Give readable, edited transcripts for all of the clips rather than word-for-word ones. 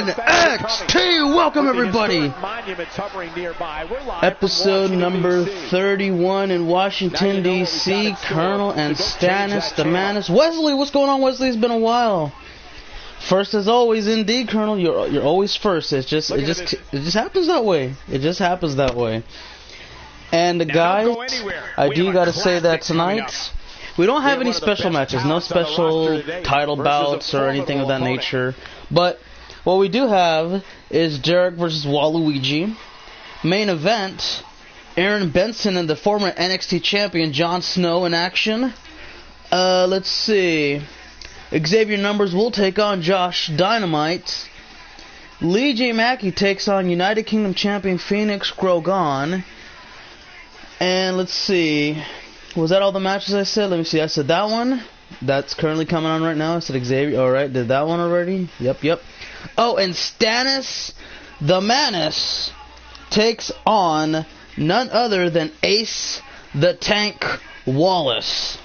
NXT! Welcome everybody! Episode number 31 in Washington, D.C. Colonel and Stannis the Manus. Wesley, what's going on, Wesley? It's been a while. First as always, indeed, Colonel. You're always first. It just happens that way. It just happens that way. And guys, I do gotta say that tonight we don't have any special matches, no special title bouts or anything of that nature. But what we do have is Derek versus Waluigi. Main event, Aaron Benson and the former NXT champion Jon Snow in action. Let's see. Xavier Numbers will take on Josh Dynamite. Lee J. Mackey takes on United Kingdom champion Phoenix Grogan. And let's see. Was that all the matches I said? Let me see. I said that one. That's currently coming on right now. I said Xavier. Alright, did that one already? Yep. Oh, and Stannis the Manus takes on none other than Ace the Tank Wallace.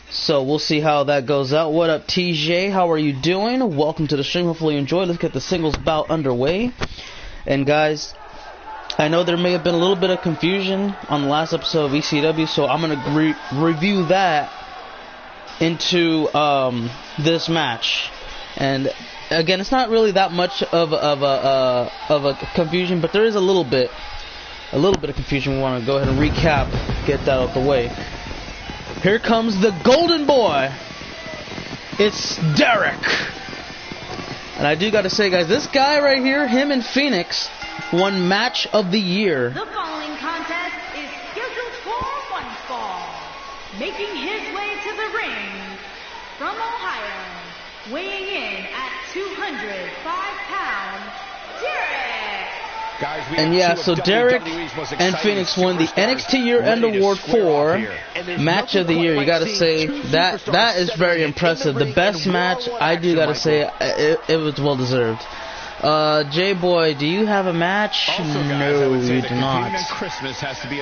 So we'll see how that goes out. What up, TJ? How are you doing? Welcome to the stream. Hopefully you enjoy. Let's get the singles bout underway. And guys, I know there may have been a little bit of confusion on the last episode of ECW, so I'm going to review that into this match. And again, it's not really that much of a confusion, but there is a little bit of confusion. We want to go ahead and recap, get that out the way. Here comes the Golden Boy. It's Derek. And I do got to say, guys, this guy right here, him and Phoenix, won Match of the Year. The following contest is scheduled for one fall. Making his way to the ring from Ohio, weighing in at 205 pounds, Derek. And yeah, so Derek and Phoenix won the NXT Year-End Award for Match of the Year. You gotta say, that is very impressive. The best match, I do gotta say, it was well deserved. J-Boy, do you have a match? No, you do not.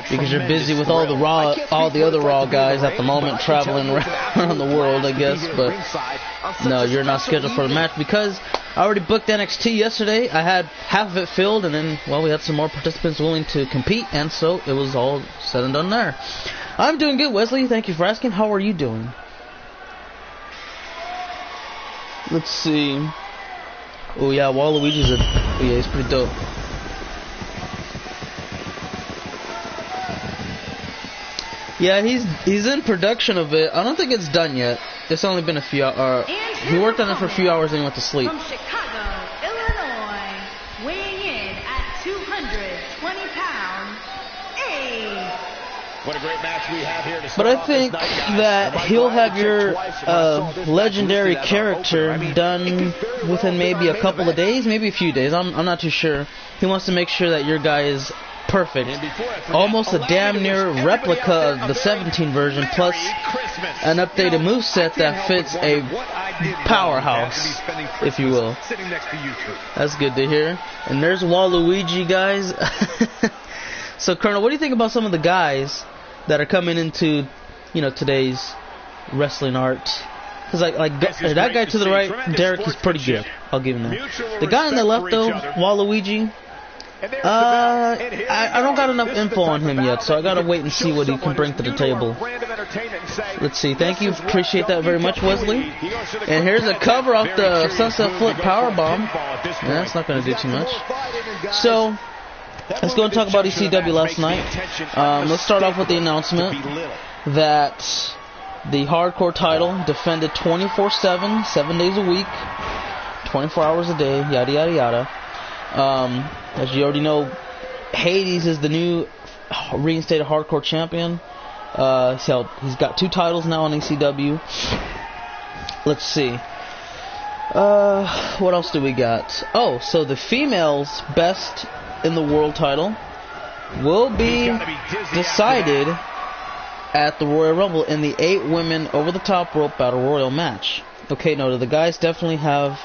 Because you're busy with all the other Raw guys at the moment, traveling around the world, I guess. But no, you're not scheduled for the match because I already booked NXT yesterday. I had half of it filled, and then, well, we had some more participants willing to compete, and so it was all said and done there. I'm doing good, Wesley. Thank you for asking. How are you doing? Let's see. Oh yeah, Waluigi's he's pretty dope. Yeah, he's in production of it. I don't think it's done yet. It's only been a few hours. He worked on it for a few hours and he went to sleep. From Chicago, Illinois, weighing in at 220 pounds, Ace. What a great match we have here to start. But I think that he'll have your legendary character done within maybe a couple of days, maybe a few days. I'm not too sure. He wants to make sure that your guy is perfect. Almost a damn near replica of the 17 version, plus an updated moveset that fits a powerhouse, if you will. That's good to hear. And there's Waluigi, guys. So, Colonel, what do you think about some of the guys that are coming into, today's wrestling art? Because that guy to the right, Derek, he's pretty good. I'll give him that. The guy on the left, though, Waluigi, I don't got enough info on him yet, so I gotta wait and see what he can bring to the table. Let's see. Thank you. Appreciate that very much, Wesley. And here's a cover off the Sunset Flip Powerbomb. Yeah, that's not gonna do too much. So let's go and talk about ECW last night. Let's start off with the announcement that the Hardcore title defended 24/7, 7 days a week, 24 hours a day, yada yada yada. As you already know, Hades is the new reinstated Hardcore champion. He's got 2 titles now on ECW. Let's see. What else do we got? Oh, so the females' best in the world title will be decided at the Royal Rumble in the 8 women over the top rope battle royal match. Okay, no, the guys definitely have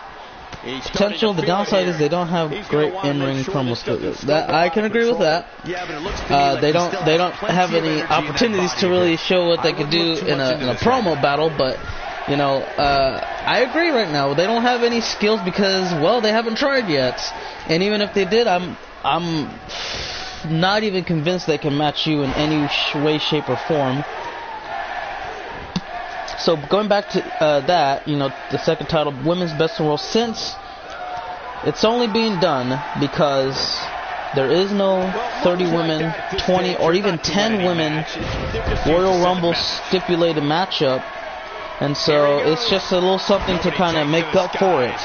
potential. The downside is they don't have great in-ring promo skills. That I can agree with that. They don't have any opportunities to really show what they could do in a promo battle, but You know, I agree right now. They don't have any skills because, well, they haven't tried yet. And even if they did, I'm not even convinced they can match you in any way, shape, or form. So going back to that, you know, the second title, Women's Best in the World, since it's only being done because there is no 30 women, 20, or even 10 women Royal Rumble stipulated matchup. And so it's just a little something to kind of make up for it.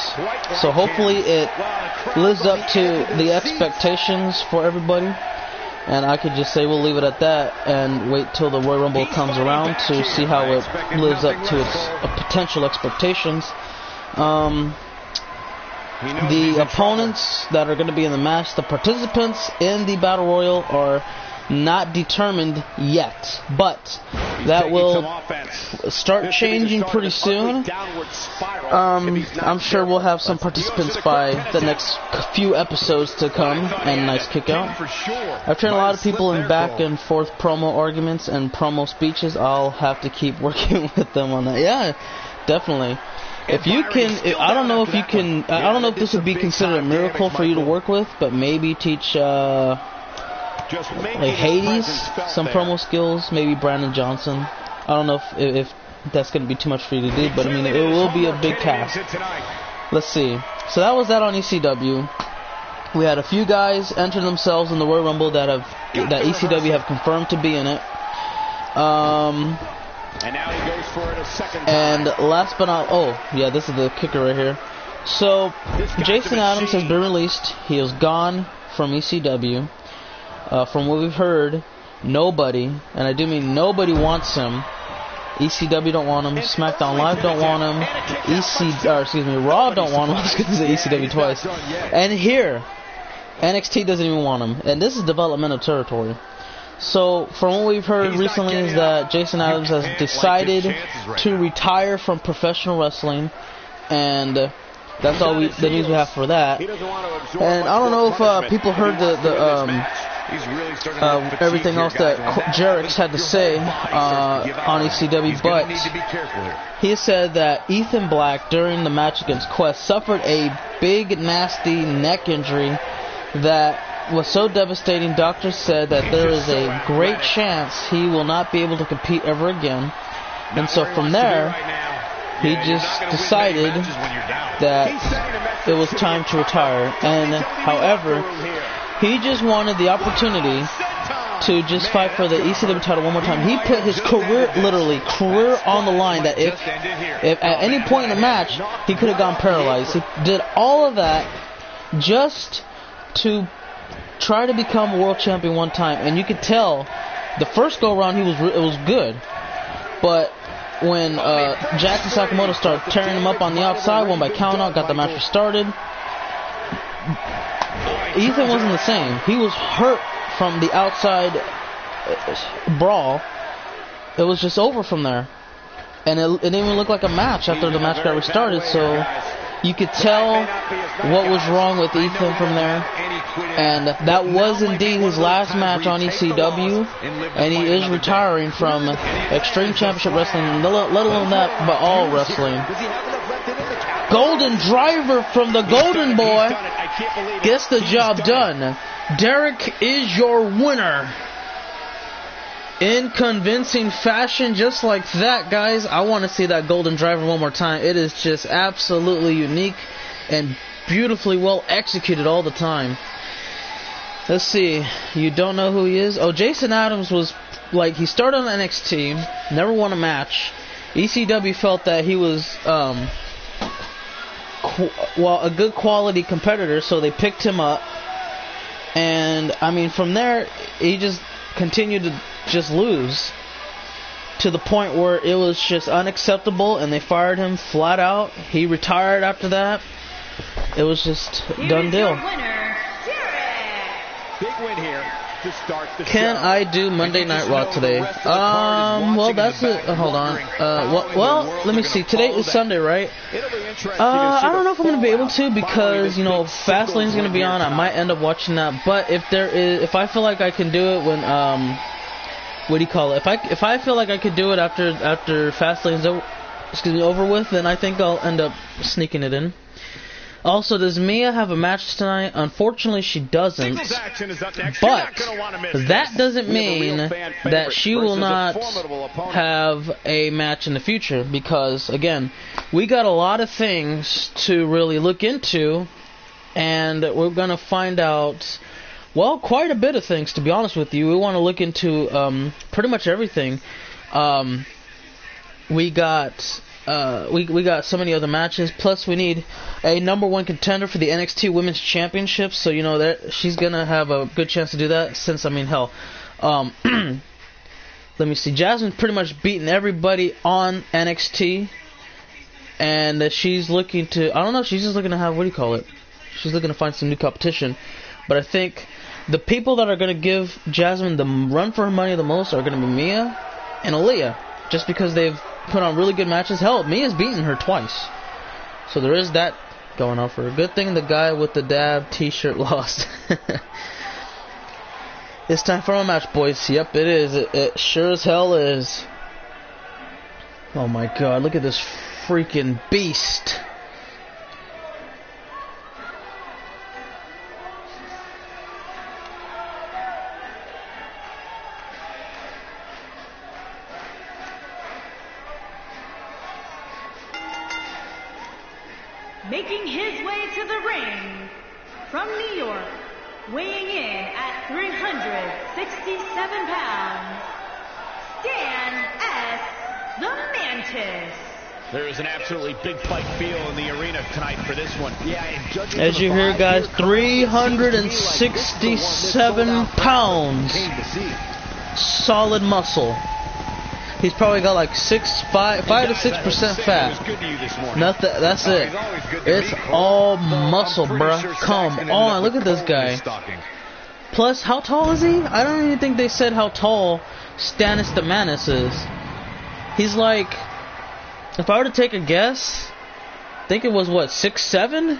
So hopefully it lives up to the expectations for everybody. And I could just say we'll leave it at that and wait till the Royal Rumble comes around to see how it lives up to its potential expectations. The opponents that are going to be in the match, the participants in the Battle Royal are not determined yet, but that will start changing pretty soon. I'm sure we'll have some participants by the next few episodes to come, and nice kick out. I've trained a lot of people in back and forth promo arguments and promo speeches. I'll have to keep working with them on that. Yeah, definitely. If you can, I don't know if you can, I don't know if this would be considered a miracle for you to work with, but maybe teach like Hades some promo skills, maybe Brandon Johnson. I don't know if that's going to be too much for you to do, but I mean, it will be a big task. Let's see. So that was that on ECW. We had a few guys enter themselves in the Royal Rumble that ECW have confirmed to be in it. And now he goes for it a second time. And last but not, oh yeah, this is the kicker right here. So Jason Adams has been released. He is gone from ECW. From what we've heard, nobody, and I do mean nobody, wants him. ECW don't want him. SmackDown Live don't want him. Raw don't want him. I was going to say ECW twice. And here, NXT doesn't even want him. And this is developmental territory. So, from what we've heard recently is that Jason Adams has decided to retire from professional wrestling, and that's all the news we have for that. And I don't know if people heard everything else that Jerick's had to say on ECW, but he said that Ethan Black, during the match against Quest, suffered a big, nasty neck injury that was so devastating. Doctors said that there is a great chance he will not be able to compete ever again. And so from there, he just decided that it was time to retire. And however, he just wanted the opportunity to just fight for the ECW title one more time. He put his career, literally career, on the line, that if at any point in the match he could have gone paralyzed. He did all of that just to try to become a world champion one time. And you could tell the first go around it was good, but when Jackson Sakamoto started tearing him up on the outside, won by count out, got the match restarted, Ethan wasn't the same. He was hurt from the outside brawl. It was just over from there, and it didn't even look like a match after the match got restarted. So you could tell what was wrong with Ethan from there. And that was indeed his last match on ECW, and he is retiring from Extreme Championship Wrestling, let alone that, but all wrestling. Golden Driver from the Golden Boy gets the job done. Derek is your winner in convincing fashion, just like that, guys. I want to see that Golden Driver one more time. It is just absolutely unique and beautifully well executed all the time. Let's see. You don't know who he is? Oh, Jason Adams was, like, he started on NXT, never won a match. ECW felt that he was, a good quality competitor, so they picked him up. And, I mean, from there, he just continued to just lose to the point where it was just unacceptable, and they fired him flat out. He retired after that. It was just done deal. Big win here to start the Can show. I do Monday Night Raw today? Well, that's it. Hold on. Well, let me see. Today is Sunday, right? I don't know if I'm going to be able to, because, you know, Fastlane's going to be on. I might end up watching that. But if I feel like I can do it when, what do you call it? If I feel like I could do it after Fastlane's over with, then I think I'll end up sneaking it in. Also, does Mia have a match tonight? Unfortunately, she doesn't. But that doesn't mean that she will not have a match in the future, because, again, we got a lot of things to really look into, and we're going to find out, well, quite a bit of things, to be honest with you. We want to look into pretty much everything. We got so many other matches. Plus, we need a #1 contender for the NXT Women's Championship. So you know that she's gonna have a good chance to do that. Since, I mean, hell, let me see. Jasmine's pretty much beaten everybody on NXT, and she's looking to. I don't know. She's just looking to have, what do you call it? She's looking to find some new competition. But I think the people that are gonna give Jasmine the run for her money the most are gonna be Mia and Aaliyah, just because they've put on really good matches. Hell, Mia's beaten her twice. So there is that going on for her. Good thing the guy with the dab t-shirt lost. It's time for a match, boys. Yep, it is. It sure as hell is. Oh my god, look at this freaking beast. Making his way to the ring from New York, weighing in at 367 pounds, Stan S. the Mantis. There is an absolutely big fight feel in the arena tonight for this one. As you hear, guys, 367 pounds. Solid muscle. He's probably got like 5 to 6% fat. Nothing. That's it. It's all muscle, bruh. Come on, look at this guy. Plus, how tall is he? I don't even think they said how tall Stannis the Mantis is. He's like, if I were to take a guess, I think it was what, 6'7"?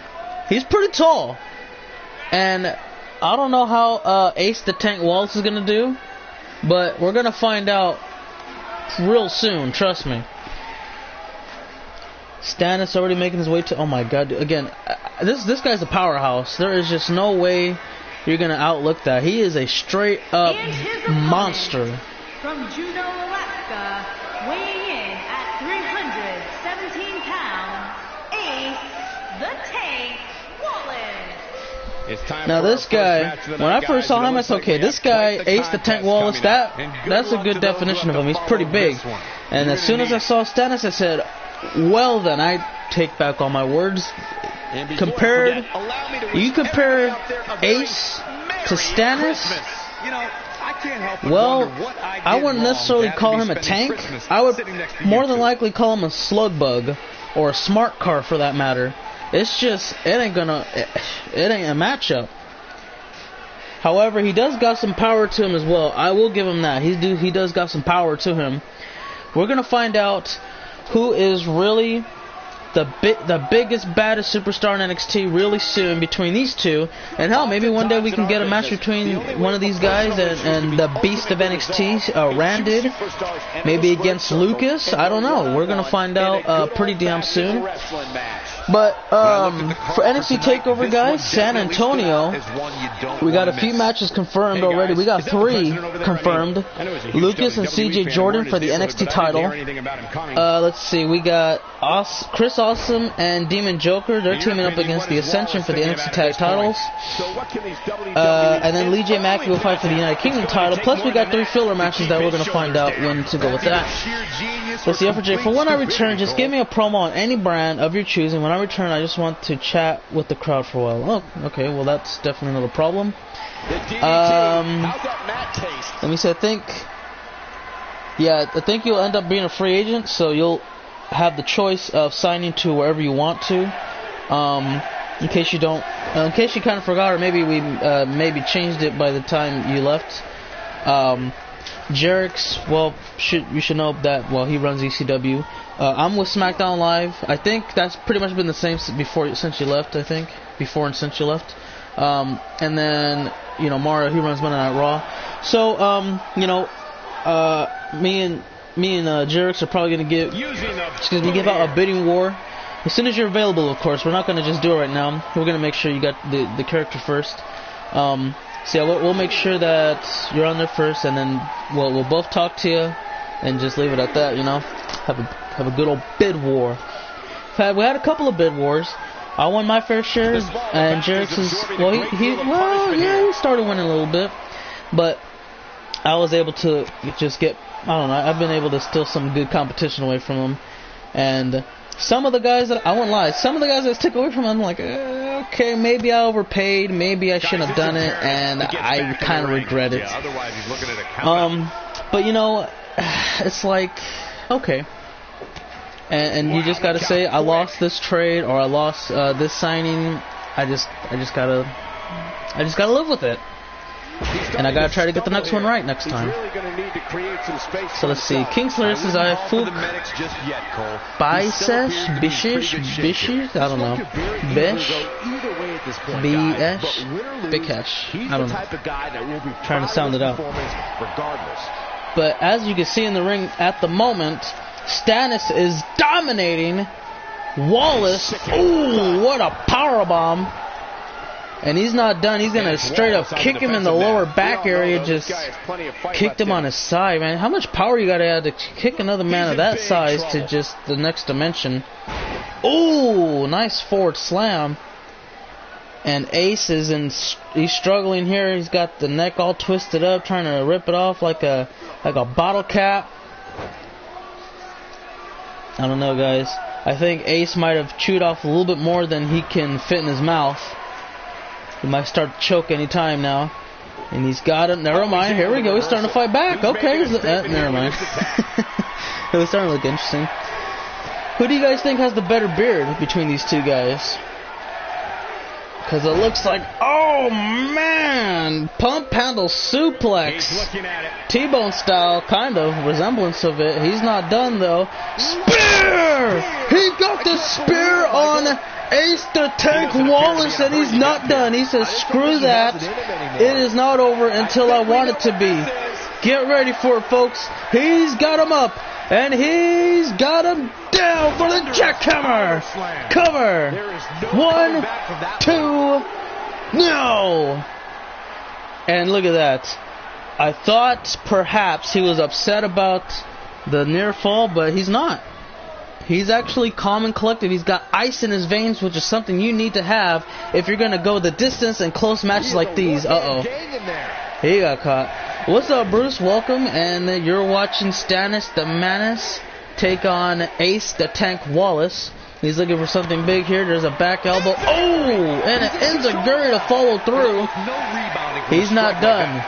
He's pretty tall. And I don't know how Ace the Tank Wallace is gonna do, but we're gonna find out real soon, trust me. Stannis already making his way to... Oh my god, again, this guy's a powerhouse. There is just no way you're gonna outlook that. He is a straight up monster. From Juneau, Alaska, weighing in at 317 pounds, Ace the Tank Wallace. Now this guy, when I first saw him, I said, okay, this guy, Ace the Tank Wallace, that's a good definition of him. He's pretty big. And as soon as I saw Stannis, I said, well then, I take back all my words. You compare Ace to Stannis, well, I wouldn't necessarily call him a tank. I would more than likely call him a slug bug, or a smart car for that matter. It's just, it ain't a matchup. However, he does got some power to him as well. I will give him that. He does got some power to him. We're gonna find out who is really the biggest, baddest superstar in NXT really soon between these two. And hell, maybe one day we can get a match between one of these guys and the beast of NXT, Randid. Maybe against Lucas. I don't know. We're gonna find out pretty damn soon. But for NXT TakeOver, guys, San Antonio, we got a few matches confirmed already. We got 3 confirmed. Lucas and CJ Jordan for the NXT title. Let's see, we got Chris Awesome and Demon Joker. They're teaming up against the Ascension for the NXT tag titles. And then Lee J Mackey will fight for the United Kingdom title. Plus, we got 3 filler matches that we're going to find out when to go with that. Let's see, FJ, for when I return, just give me a promo on any brand of your choosing. When I return, I just want to chat with the crowd for a while. Oh, okay, well, that's definitely not a problem. Let me see, I think you'll end up being a free agent, so you'll have the choice of signing to wherever you want to. In case you kind of forgot, or maybe we maybe changed it by the time you left. Jerick's, well, you should know that, well, he runs ECW. I'm with SmackDown Live. I think that's pretty much been the same since you left, I think. Before and since you left. And then, Mario, he runs Monday Night Raw. So, me and me and Jerix are probably gonna give out a bidding war. As soon as you're available, of course. We're not gonna just do it right now. We're gonna make sure you got the character first. So yeah, we'll make sure that you're on there first, and then we'll both talk to you, and just leave it at that. You know, have a good old bid war. We had a couple of bid wars. I won my fair share, and Jerix is he started winning a little bit, but I was able to just get, I don't know, I've been able to steal some good competition away from him. And some of the guys that, I won't lie, some of the guys that I took away from him, I'm like, okay, maybe I overpaid, maybe I shouldn't have done it, and I kind of regret it. But you know, it's like, okay. And you just gotta say, I lost this trade, or I lost this signing. I just gotta live with it. And I gotta try to get the next one right next time. So let's see. Kingslayer says I Fook Bisesh Bishish, I don't know. Bish B-esh Bikesh. I don't know. Trying to sound it out. But as you can see in the ring at the moment, Stannis is dominating Wallace. Ooh, what a powerbomb. And he's not done. He's going to straight up kick him in the lower back area. Just kicked him on his side, man. How much power you got to have to kick another man of that size to just the next dimension? Ooh, nice forward slam. And Ace is he's struggling here. He's got the neck all twisted up, trying to rip it off like a bottle cap. I don't know, guys. I think Ace might have chewed off a little bit more than he can fit in his mouth. He might start to choke any time now. And he's got it. Never mind. Here we go. He's starting to fight back. Okay. Never mind. It was starting to look interesting. Who do you guys think has the better beard between these two guys? Because it looks like, oh man, pump handle suplex, T-bone style, kind of resemblance of it. He's not done though. Spear! He got the spear on Ace the Tank Wallace, and he's not done. He says, screw that. It is not over until I want it to be. Get ready for it, folks. He's got him up. And he's got him down for the jackhammer. Cover. 1, 2, no. And look at that. I thought perhaps he was upset about the near fall, but he's not. He's actually calm and collected. He's got ice in his veins, which is something you need to have if you're going to go the distance in close matches like these. Uh-oh. He got caught. What's up, Bruce? Welcome, and you're watching Stannis the Menace take on Ace the Tank Wallace. He's looking for something big here. There's a back elbow. Oh, and an enziguri to follow through. He's not done.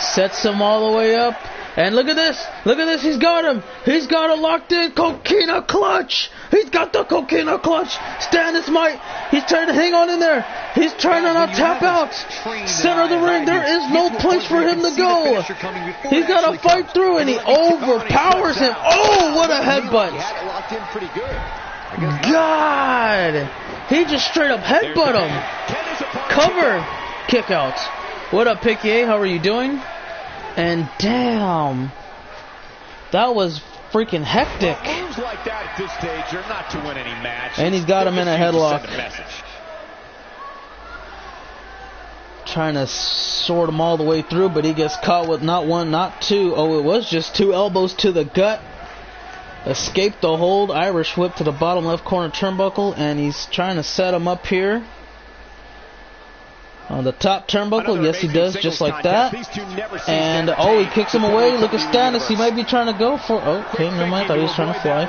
Sets him all the way up. And look at this. Look at this. He's got him. He's got a locked in coquina clutch. He's got the coquina clutch. Stannis might. He's trying to hang on in there. He's trying to not tap out. Center of the ring. There is no place for him to go. He's got to fight through, and he overpowers him. Oh, what a headbutt. God. He just straight up headbutt him. Cover. Kick out. What up, Piquier? How are you doing? And damn, that was freaking hectic. Moves like that at this stage, you're not to win any match. And he's got him in a headlock. Trying to sort him all the way through, but he gets caught with not one, not two. Oh, it was just 2 elbows to the gut. Escaped the hold. Irish whip to the bottom left corner turnbuckle, and he's trying to set him up here. On the top turnbuckle, yes he does, just like that. And, oh, he kicks him away. Look at Stannis, he might be trying to go for, okay, never mind, I thought he was trying to fly.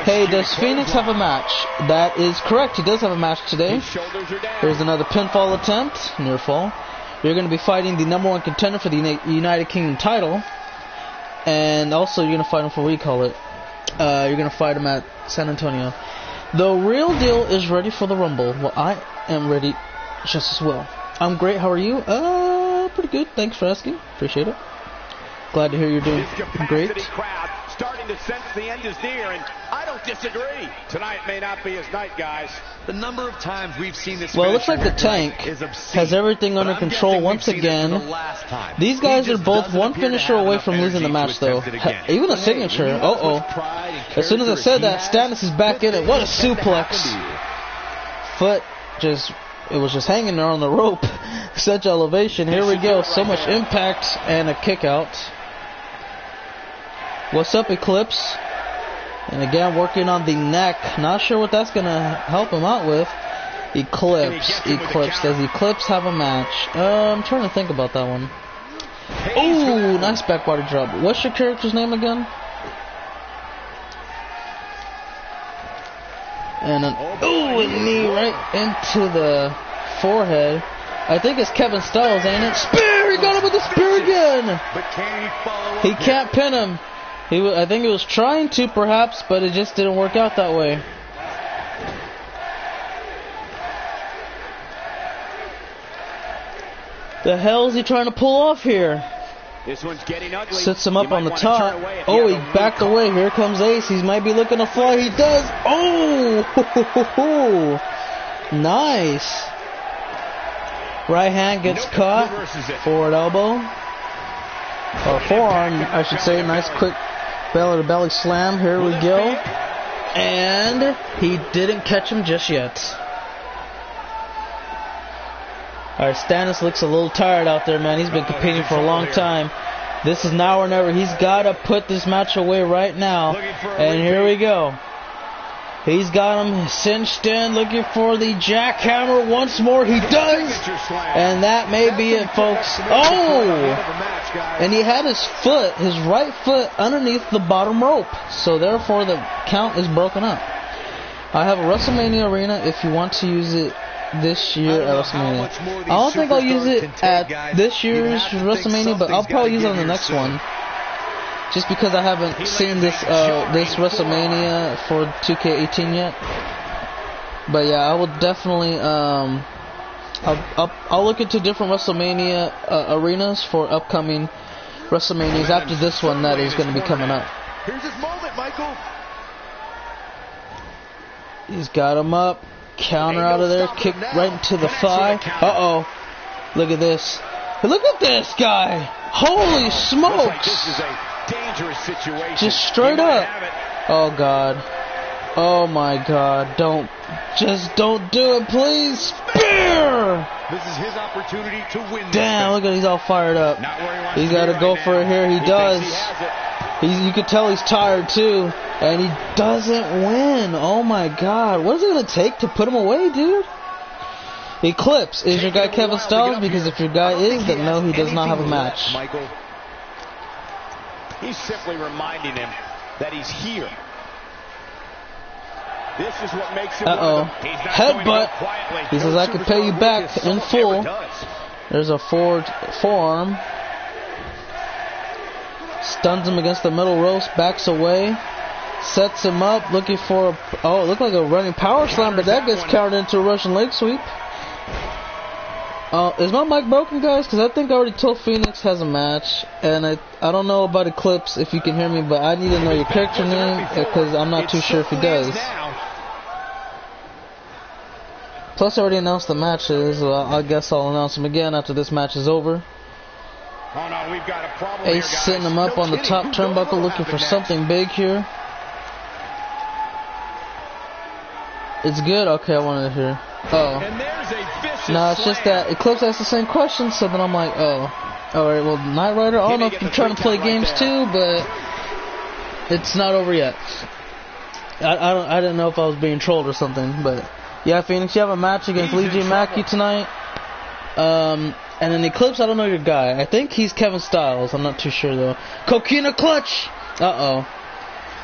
Hey, does Phoenix have a match? That is correct, he does have a match today. Here's another pinfall attempt, near fall. You're going to be fighting the #1 contender for the United Kingdom title. And also, you're going to fight him for, what do you call it? You're going to fight him at San Antonio. The Real Deal is ready for the Rumble. Well, I am ready just as well. I'm great. How are you? Pretty good. Thanks for asking. Appreciate it. Glad to hear you're doing great. Crowd starting to sense the end is near, and I don't disagree. Tonight may not be his night, guys. The number of times we've seen this. Well, it looks like the Tank has everything under control once again. These guys are both one finisher away from losing the match, though. Even a signature. Uh-oh. As soon as I said that, Stannis is back in it. What a suplex. Foot it was just hanging there on the rope. Such elevation. Here we go. So much impact and a kick out. What's up, Eclipse? And again, working on the neck. Not sure what that's going to help him out with. Eclipse. Does Eclipse have a match? I'm trying to think about that one. Ooh, nice backwater drop. What's your character's name again? And an a knee right into the forehead. I think it's Kevin Styles, ain't it? Spear! He got him with the spear again! He can't pin him. I think he was trying to, perhaps, but it just didn't work out that way. The hell is he trying to pull off here? This one's getting ugly. Sits him up on the top. Oh, he backed away. Here comes Ace. He might be looking to fly. He does. Oh! Nice. Right hand gets caught. Forward elbow. Or forearm, I should say. Nice quick belly-to-belly slam. Here we go. And he didn't catch him just yet. Alright, Stannis looks a little tired out there, man. He's been competing for a long time. This is now or never. He's got to put this match away right now. And here we go. He's got him cinched in, looking for the jackhammer once more. He does! And that may be it, folks. Oh! And he had his right foot underneath the bottom rope. So therefore the count is broken up. I have a WrestleMania arena if you want to use it this year at WrestleMania. I don't think I'll use it at this year's WrestleMania, but I'll probably use it on the next one. Just because I haven't seen this WrestleMania for 2K18 yet. But yeah, I will definitely I'll look into different WrestleMania arenas for upcoming WrestleManias after this one that is going to be coming up. Here's his moment, Michael. He's got him up. Counter out of there. Kick right into the thigh. Uh-oh. Look at this. Look at this guy. Holy smokes. This is a dangerous situation. Just straight up. Oh, God. Oh, my God. Don't do it, please. Spear! This is his opportunity to win. Damn, look at he's all fired up. He's got to go for it here. He does. You can tell he's tired, too. And he doesn't win. Oh, my God. What is it going to take to put him away, dude? Eclipse. Is your guy Kevin Styles? Because if your guy is, then no, he does not have a match. Michael. He's simply reminding him that he's here. This is what makes him. Uh-oh. Headbutt. He says, I can pay you back in full. There's a forward forearm. Stuns him against the middle ropes. Backs away. Sets him up. Looking for a... Oh, it looked like a running power slam, but that gets countered into a Russian leg sweep. Is my mic broken, guys? Because I think I already told Phoenix has a match. And I don't know about Eclipse if you can hear me, but I need to know your character name because I'm not too sure if he does. Plus, I already announced the matches. So I guess I'll announce them again after this match is over. Oh, no, we've got a problem Ace here, setting him up on the top turnbuckle, looking for something big here. It's good? Okay, I wanted to hear. Oh. No, it's just that Eclipse asked the same question, so then I'm like, oh. Alright, well, Knight Rider, I don't know if you're trying to play games too, but it's not over yet. I didn't know if I was being trolled or something, but yeah, Phoenix, you have a match against Lee J. Mackey tonight. And then Eclipse, I don't know your guy. I think he's Kevin Styles. I'm not too sure, though. Coquina Clutch! Uh-oh.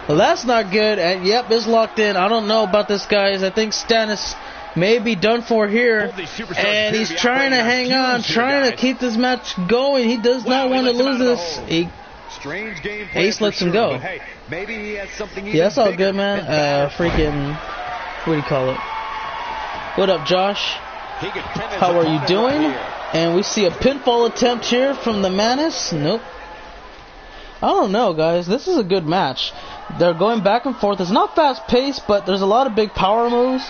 Well, that's not good. And, yep, it's locked in. I don't know about this, guys. I think Stannis may be done for here. And he's trying to hang on, trying to keep this match going. He does not want to lose this. Ace lets him go. Yeah, that's all good, man. Freaking... What do you call it? What up, Josh? How are you doing? And we see a pinfall attempt here from the Manus. Nope. I don't know, guys. This is a good match. They're going back and forth. It's not fast-paced, but there's a lot of big power moves.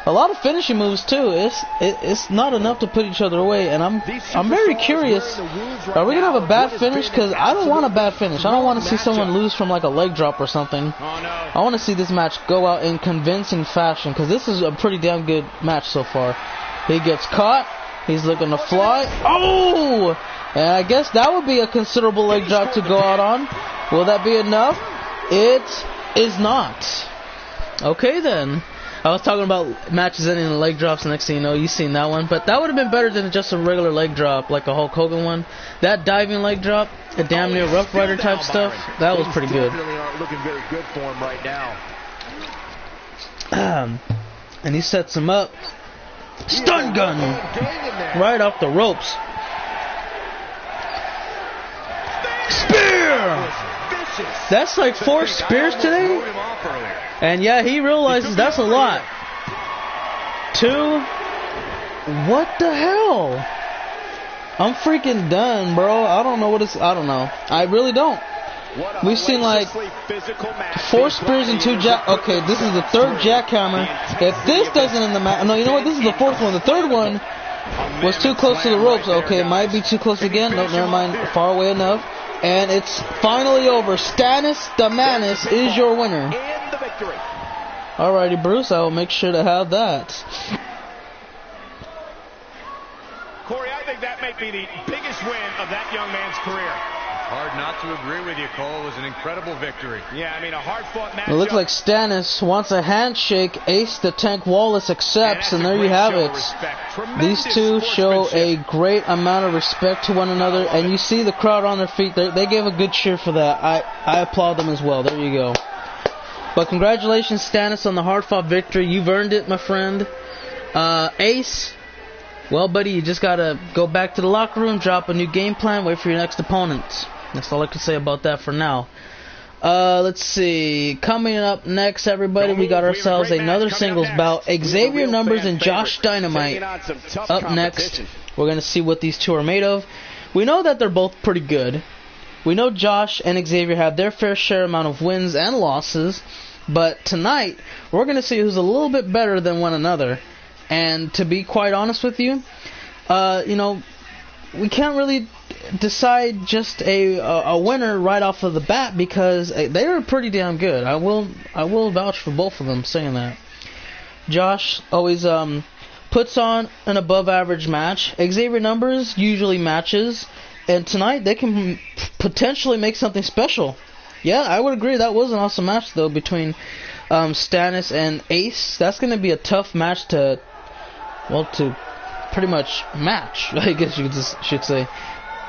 A lot of finishing moves too. It's not enough to put each other away, and I'm very curious. Are we gonna have a bad finish? Because I don't want a bad finish. I don't want to see someone lose from like a leg drop or something. I want to see this match go out in convincing fashion, because this is a pretty damn good match so far. He gets caught. He's looking to fly. Oh! And I guess that would be a considerable leg drop to go out on. Will that be enough? It is not. Okay then. I was talking about matches ending in leg drops, and next thing you know, you've seen that one. But that would have been better than just a regular leg drop, like a Hulk Hogan one. That diving leg drop, a damn near Rough Rider type stuff, that was pretty good. Aren't looking very good for him right now. And he sets him up. Stun gun! Right off the ropes. Spear! That's like 4 spears today? And yeah, he realizes that's a lot. 2. What the hell? I'm freaking done, bro. I don't know what it's... I don't know. I really don't. We've seen like 4 spears and 2 jack... Okay, this is the 3rd jackhammer. If this doesn't end the match... No, you know what? This is the 4th one. The 3rd one was too close to the ropes. Okay, it might be too close again. No, never mind. Far away enough. And it's finally over. Stannis the Manus is your winner. Alrighty, Bruce. I will make sure to have that. Corey, I think that may be the biggest win of that young man's career. Hard not to agree with you, Cole. It was an incredible victory. Yeah, I mean, a hard-fought match. It looks like Stannis wants a handshake. Ace the Tank Wallace accepts, and there you have it. These two show a great amount of respect to one another, and you see the crowd on their feet. They gave a good cheer for that. I applaud them as well. There you go. But congratulations, Stannis, on the hard-fought victory. You've earned it, my friend. Ace, well, buddy, you just got to go back to the locker room, drop a new game plan, wait for your next opponent. That's all I can say about that for now. Let's see. Coming up next, everybody, we got ourselves another singles bout. Xavier Numbers and Josh Dynamite up next. We're going to see what these two are made of. We know that they're both pretty good. We know Josh and Xavier have their fair share amount of wins and losses. But tonight, we're going to see who's a little bit better than one another. And to be quite honest with you, you know, we can't really decide just a winner right off of the bat, because they are pretty damn good. I will vouch for both of them saying that. Josh always puts on an above average match. Xavier Numbers usually matches, and tonight they can potentially make something special. Yeah, I would agree. That was an awesome match though between Stannis and Ace. That's going to be a tough match to pretty much match, I guess you should say.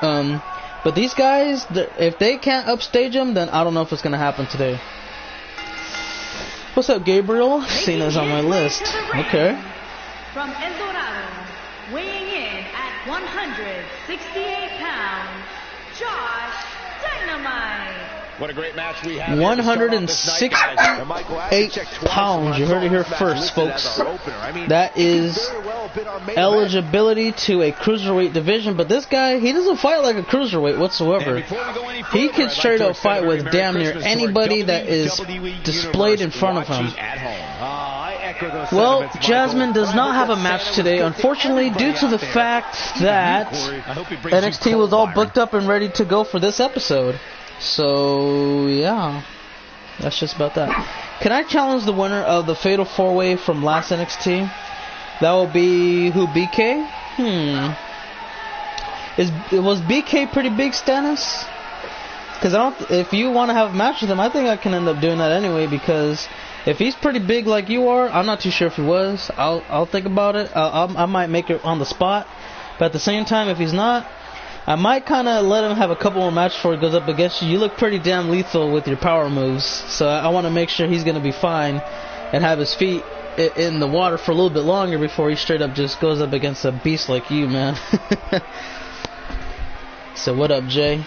But these guys, if they can't upstage them, then I don't know if it's going to happen today. What's up, Gabriel? Cena's on my list. Okay. From El Dorado, weighing in at 168 pounds, Josh Dynamite. What a great match we have. 168 pounds. You heard it here first, folks. That is eligibility to a cruiserweight division. But this guy, he doesn't fight like a cruiserweight whatsoever. He can straight up fight with damn near anybody that is displayed in front of him. Well, Jasmine does not have a match today, unfortunately, due to the fact that NXT was all booked up and ready to go for this episode. So, yeah, that's just about that. Can I challenge the winner of the Fatal 4-Way from last NXT? That will be who, BK? Was BK pretty big, Stannis? Because if you want to have a match with him, I think I can end up doing that anyway, because if he's pretty big like you are, I'm not too sure if he was. I'll think about it. I might make it on the spot. But at the same time, if he's not, I might kind of let him have a couple more matches before he goes up against you. You look pretty damn lethal with your power moves, so I want to make sure he's going to be fine and have his feet in the water for a little bit longer before he straight up just goes up against a beast like you, man. So what up, Jay?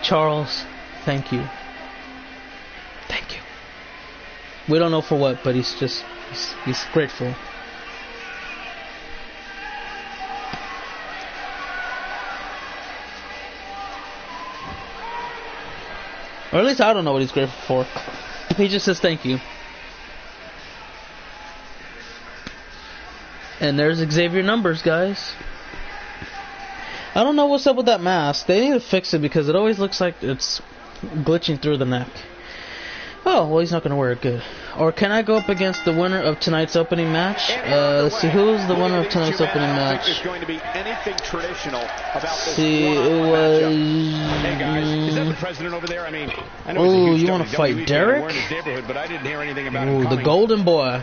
Charles, thank you. Thank you. We don't know for what, but he's grateful. Or at least I don't know what he's grateful for. He just says thank you. And there's Xavier numbers, guys. I don't know what's up with that mask. They need to fix it because it always looks like it's glitching through the neck. Oh, well, he's not going to wear it. Good. Or can I go up against the winner of tonight's opening match? Let's see, who is the winner of tonight's opening match? See, it was... Hey guys, is that the president over there? I mean, I know oh, you want to fight Derek? Ooh, the Golden Boy.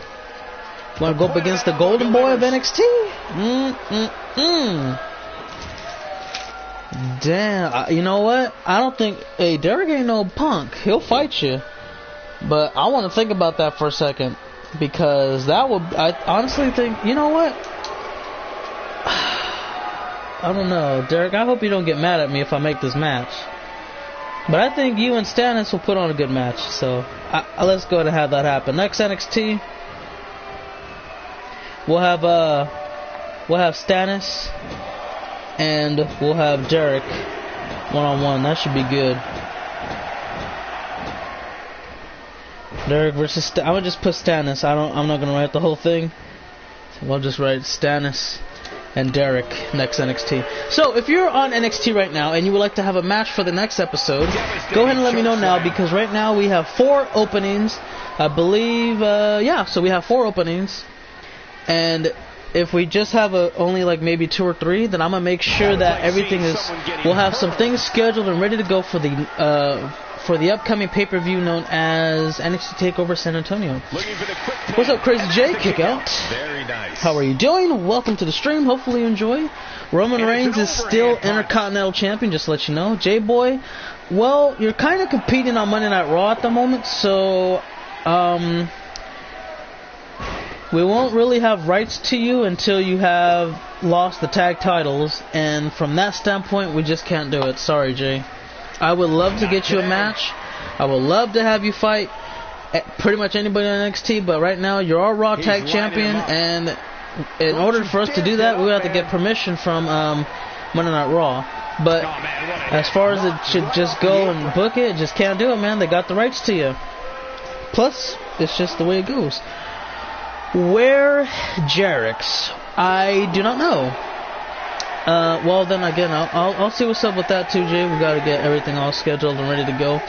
You want to go up against the Golden Boy of NXT? Damn, you know what? I don't think... Hey, Derek ain't no punk. He'll fight you. But I want to think about that for a second. Because that would... I honestly think... You know what? I don't know. Derek, I hope you don't get mad at me if I make this match. But I think you and Stannis will put on a good match. So, let's go ahead and have that happen. Next NXT... We'll have Stannis... And we'll have Derek one-on-one. That should be good. Derek versus I'm gonna just put Stannis. I'm not gonna write the whole thing. So we'll just write Stannis and Derek next NXT. So if you're on NXT right now and you would like to have a match for the next episode, go ahead and let me know now, because right now we have 4 openings. I believe yeah, so we have 4 openings. And if we just have only like maybe 2 or 3, then I'm gonna make sure that everything is. We'll have some things scheduled and ready to go for the upcoming pay-per-view known as NXT TakeOver San Antonio. What's up, Crazy J? Kick out. Very nice. How are you doing? Welcome to the stream. Hopefully you enjoy. Roman Reigns is still Intercontinental Champion. Just to let you know, J Boy. Well, you're kind of competing on Monday Night Raw at the moment, so we won't really have rights to you until you have lost the tag titles, and from that standpoint, we just can't do it. Sorry, Jay. I would love to get you a match. I would love to have you fight pretty much anybody on NXT, but right now you're our Raw Tag Champion, and in order for us to do that, we would have to get permission from Monday Night Raw. But as far as it should just go and book it, just can't do it, man. They got the rights to you. Plus, it's just the way it goes. Where Jarrett's? I do not know. Well, then again, I'll see what's up with that too, Jay. We gotta get everything all scheduled and ready to go.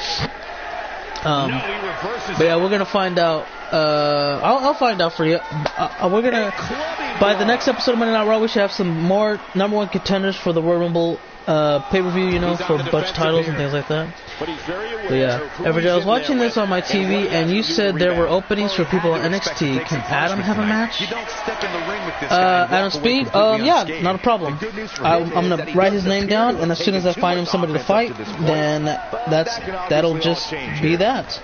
But yeah, we're gonna find out. I'll find out for you. We're gonna, by the next episode of Monday Night Raw, we should have some more number 1 contenders for the Royal Rumble pay-per-view, you know, for a bunch of titles and things like that. But yeah, Everett, I was watching this on my TV, and you said there were openings for people on NXT. Can Adam have a match? Adam Speed? Yeah, not a problem. I'm gonna write his name down, and as soon as I find him somebody to fight, then that'll just be that.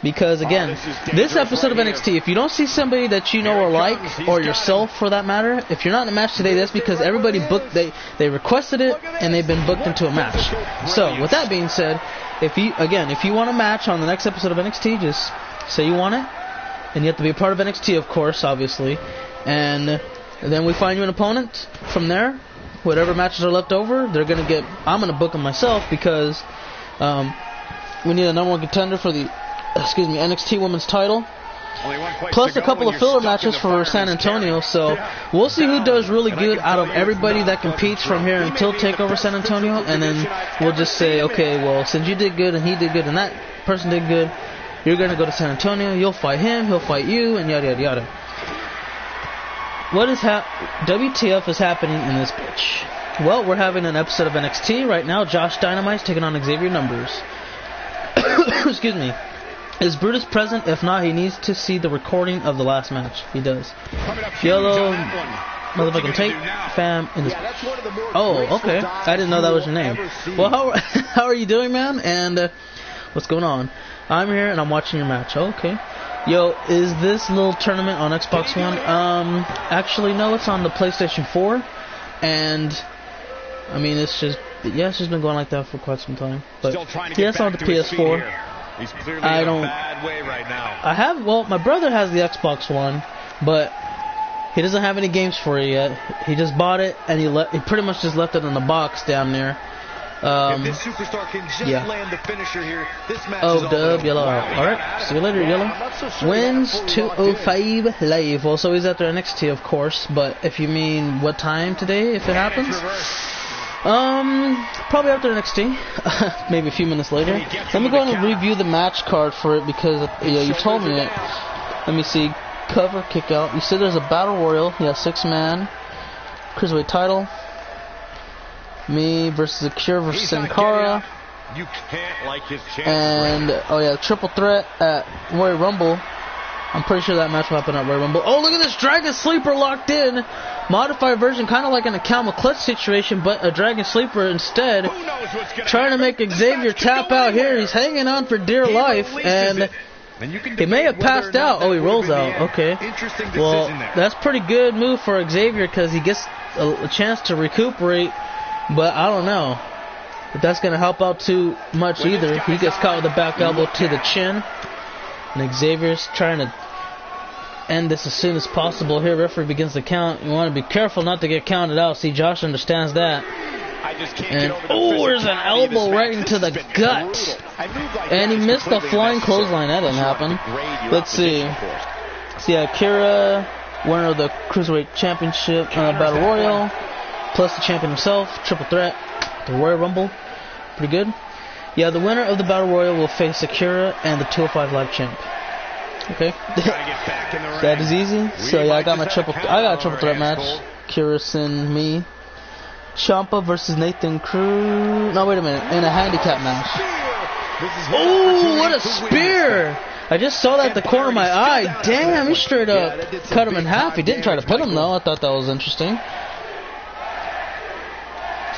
Because again, this episode of NXT, if you don't see somebody that you know or like, or yourself for that matter, if you're not in a match today, that's because everybody booked, they requested it, and they've been booked into a match. So, with that being said, if you want a match on the next episode of NXT, just say you want it, and you have to be a part of NXT, of course, obviously, and then we find you an opponent. From there, whatever matches are left over, I'm gonna book them myself, because we need a number 1 contender for the NXT Women's title, plus a couple of filler matches for San Antonio. So we'll see who does really good out of everybody that competes from here until TakeOver San Antonio, and then we'll just say, okay, well, since you did good and he did good and that person did good, you're gonna go to San Antonio, you'll fight him, he'll fight you, and yada yada yada. What is WTF is happening in this bitch? Well, we're having an episode of NXT right now. Josh Dynamite's taking on Xavier Numbers. Excuse me. Is Brutus present? If not, he needs to see the recording of the last match. He does. Yellow motherfucking tape fam in this. Oh, okay. I didn't know that was your name. Well, how are you doing, man? And what's going on? I'm here and I'm watching your match. Okay. Yo, is this little tournament on Xbox One? Actually, no, it's on the PlayStation 4. And I mean, it's just been going like that for quite some time. But yeah, it's on the PS4. He's clearly in a bad way right now. My brother has the Xbox One, but he doesn't have any games for it yet. He just bought it, and he pretty much just left it in the box down there. If this superstar can just land the finisher here, this match is dub, yellow. Alright, see you later, yellow. Wins 2:05 live. Well, so he's at the NXT, of course, but if you mean what time today, if it happens? Probably after NXT, maybe a few minutes later. Let me go and review the match card for it because you told me it. Let me see. Cover, kick out. You said there's a battle royal. Yeah, 6-man cruiserweight title. Me versus Akira versus Sin Cara. You can't like his and triple threat at Royal Rumble. I'm pretty sure that match will happen at Royal Rumble. Oh, look at this Dragon Sleeper locked in. Modified version, kind of like in a Camel Clutch situation, but a Dragon Sleeper instead. Trying to make Xavier tap out here. He's hanging on for dear life, and he may have passed out. Oh, he rolls out. Okay. Well, that's pretty good move for Xavier because he gets a chance to recuperate, but I don't know if that's going to help out too much either. He gets caught with a back elbow to the chin. And Xavier's trying to end this as soon as possible. Here, referee begins the count. You want to be careful not to get counted out. See, Josh understands that. And there's an elbow right into the gut. And he missed the flying clothesline. That didn't happen. Let's see. See, Akira, winner of the Cruiserweight Championship Battle Royal, plus the champion himself, triple threat, the Royal Rumble. Pretty good. Yeah, the winner of the Battle Royal will face Akira and the 205 Live Champ. Okay. That is easy. So yeah, I got a triple threat match. Akira and me. Ciampa versus Nathan Cruz. No, wait a minute. In a handicap match. Oh, what a spear! I just saw that at the corner of my eye. Damn, he straight up cut him in half. He didn't try to pin him though. I thought that was interesting.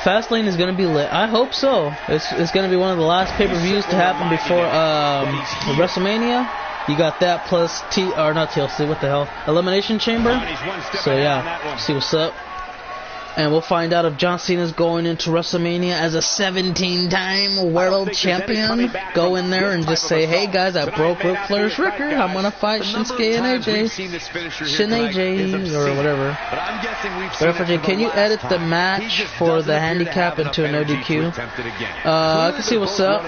Fastlane is going to be lit. I hope so. It's going to be one of the last pay-per-views to happen before WrestleMania. You got that plus not TLC, what the hell? Elimination Chamber. So yeah, see what's up. And we'll find out if John Cena's going into WrestleMania as a 17-time world champion. Go in there and just say, hey guys, I broke Ric Flair's record. I'm going to fight Shinsuke and AJ. Or whatever. Referee, can you edit the match for the handicap into a no DQ? I can see what's up.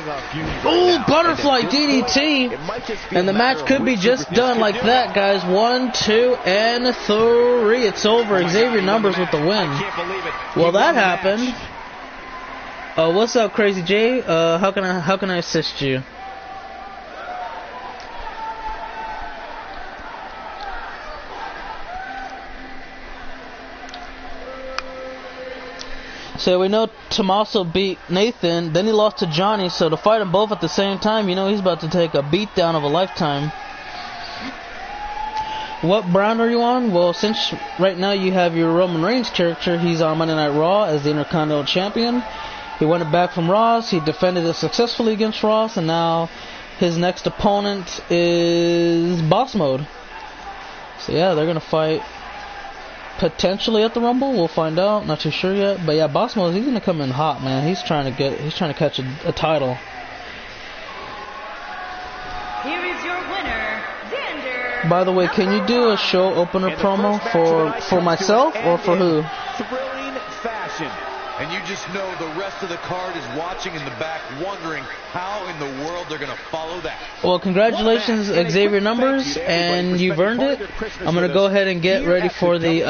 Oh, butterfly DDT. And the match could be just done like that, guys. 1, 2, and 3. It's over. Xavier Numbers with the win. Well, that happened. What's up, Crazy J? How can I assist you? So we know Tommaso beat Nathan, then he lost to Johnny, so to fight them both at the same time, you know he's about to take a beatdown of a lifetime. What brand are you on? Well, since right now you have your Roman Reigns character, he's on Monday Night Raw as the Intercontinental Champion. He won it back from Ross, he defended it successfully against Ross, and now his next opponent is Boss Mode. So yeah, they're going to fight potentially at the Rumble. We'll find out. Not too sure yet. But yeah, Boss Mode, he's going to come in hot, man. He's trying to catch a title. Here is your winner, Xander. By the way, can you do a show opener promo for myself or for who? Thrilling fashion. And you just know the rest of the card is watching in the back, wondering how in the world they're going to follow that. Well, congratulations, Xavier Numbers, and you've earned it. I'm going to go ahead and get ready for the,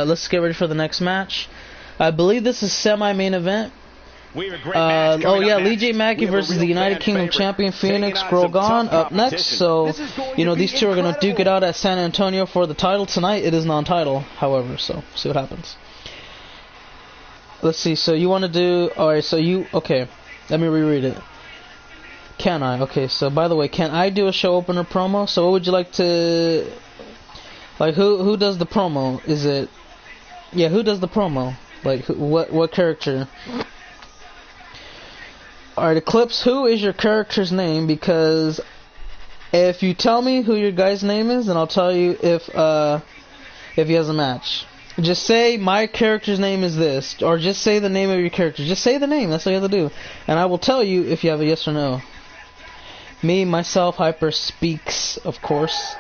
let's get ready for the next match. I believe this is semi-main event. Lee J. Mackey versus the United Kingdom champion Phoenix Grogan up next. So, you know, these two are going to duke it out at San Antonio for the title tonight. It is non-title, however, so see what happens. Let's see, so you want to do, alright, so okay, let me reread it. Can I? Okay, so by the way, can I do a show opener promo? So what would you like to, like, who does the promo? Is it, yeah, who does the promo? Like, what character? Alright, Eclipse, who is your character's name? Because if you tell me who your guy's name is, then I'll tell you if he has a match. Just say my character's name is this, or just say the name of your character. Just say the name, that's all you have to do. And I will tell you if you have a yes or no. Me, myself, Hyper Speaks, of course.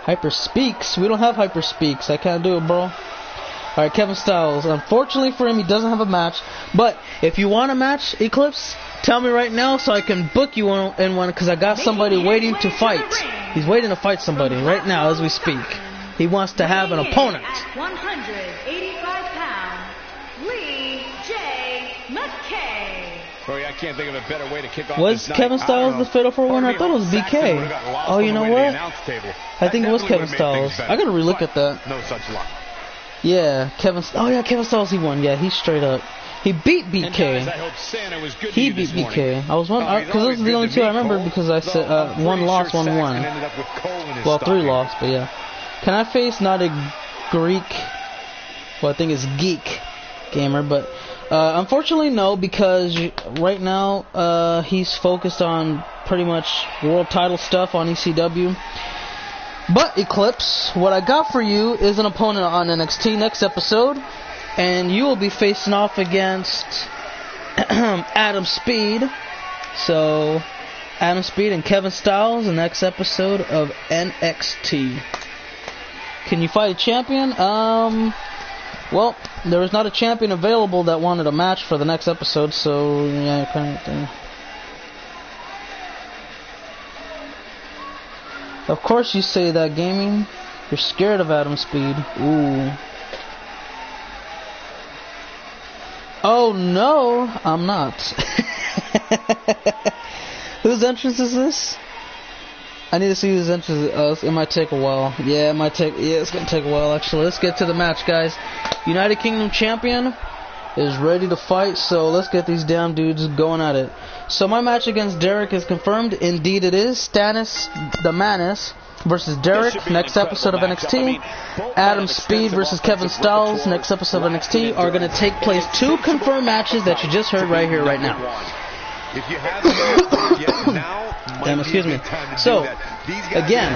Hyper Speaks? We don't have Hyper Speaks. I can't do it, bro. Alright, Kevin Styles. Unfortunately for him, he doesn't have a match. But if you want a match, Eclipse, tell me right now so I can book you in one, because I got somebody waiting to fight. He's waiting to fight somebody right now as we speak. He wants to have an opponent. At 185 pounds, Lee J. McKay. Sorry, I can't think of a better way to kick off Was this Kevin night. Styles the Fatal 4-1? I thought it was BK. Oh, you know what? I think it was Kevin Styles. I gotta relook at that. No such luck. Yeah, Kevin Styles, he won. Yeah, he straight up. He beat BK. He beat BK. I was wondering, because those are the only two I remember, because I said one loss, one won. Well, 3 lost, but yeah. Can I face not a Greek, well, I think it's Geek Gamer, but unfortunately no, because right now he's focused on pretty much world title stuff on ECW. But Eclipse, what I got for you is an opponent on NXT next episode, and you will be facing off against Adam Speed. So, Adam Speed and Kevin Styles in the next episode of NXT. Can you fight a champion? Well, there was not a champion available that wanted a match for the next episode, so yeah, kind of thing. Of course you say that, gaming. You're scared of Adam Speed. Ooh. Oh no, I'm not. Whose entrance is this? I need to see whose entrance is. It might take a while. Yeah, it's gonna take a while actually. Let's get to the match, guys. United Kingdom Champion is ready to fight, so let's get these damn dudes going at it. So my match against Derek is confirmed. Indeed it is. Stannis the Manus versus Derek, next episode of NXT. Adam Speed versus Kevin Styles, next episode of NXT, are going to take place. 2 confirmed matches that you just heard right here, right now. Damn, excuse me. So, again,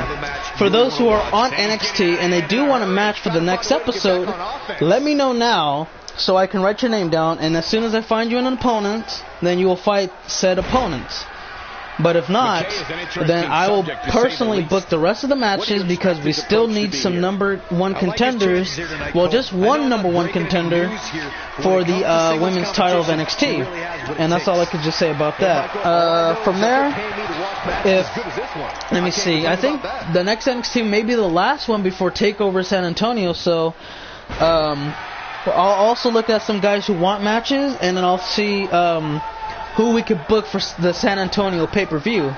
for those who are on NXT and they do want a match for the next episode, let me know now so I can write your name down, and as soon as I find you an opponent, then you will fight said opponent. But if not, then I will personally book the rest of the matches, because we still need some number 1 contenders. Well, just one number 1 contender for the women's title of NXT. And that's all I could just say about that. From there, let me see, I think the next NXT may be the last one before TakeOver San Antonio, so I'll also look at some guys who want matches, and then I'll see who we could book for the San Antonio pay-per-view,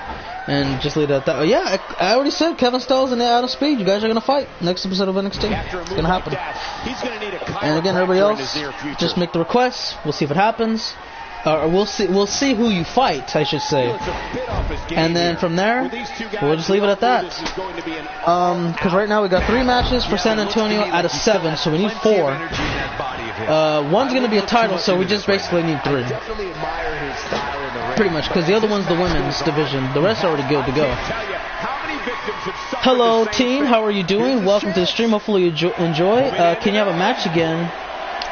and just leave it at that. Oh, yeah, I already said Kevin Styles and Adam Speed. You guys are gonna fight next episode of NXT. It's gonna happen. And again, everybody else, just make the requests. We'll see if it happens. Or we'll see who you fight, I should say. And then from there, we'll just leave it at that. Because right now we got 3 matches for San Antonio out of 7, so we need 4. One's going to be a title, so we just basically need 3. Pretty much, because the other one's the women's division. The rest are already good to go. Hello, team. How are you doing? Welcome to the stream. Hopefully you enjoy. Can you have a match again?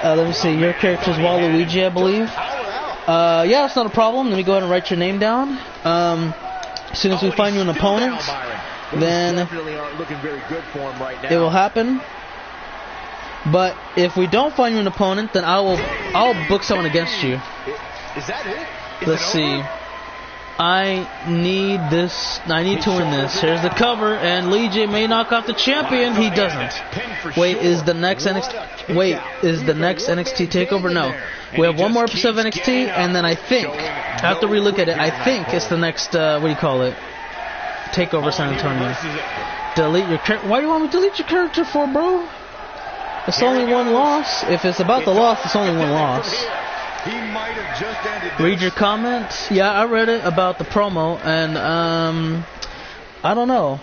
Let me see. Your character's Waluigi, I believe. Yeah, that's not a problem. Let me go ahead and write your name down. As soon as we find you an opponent, then it will happen. But if we don't find you an opponent, then I'll book someone against you. Is that it? Let's see. I need to win this. Here's the cover, and Lee J may knock out the champion. He doesn't. Wait, is the next NXT TakeOver? No. We have one more episode of NXT, and then I think, I have to relook at it, I think it's the next, what do you call it? TakeOver San Antonio. Delete your character. Why do you want me to delete your character for, bro? It's only 1 loss. If it's about the loss, it's only 1 loss. Read your comments. Yeah, I read it about the promo, and I don't know.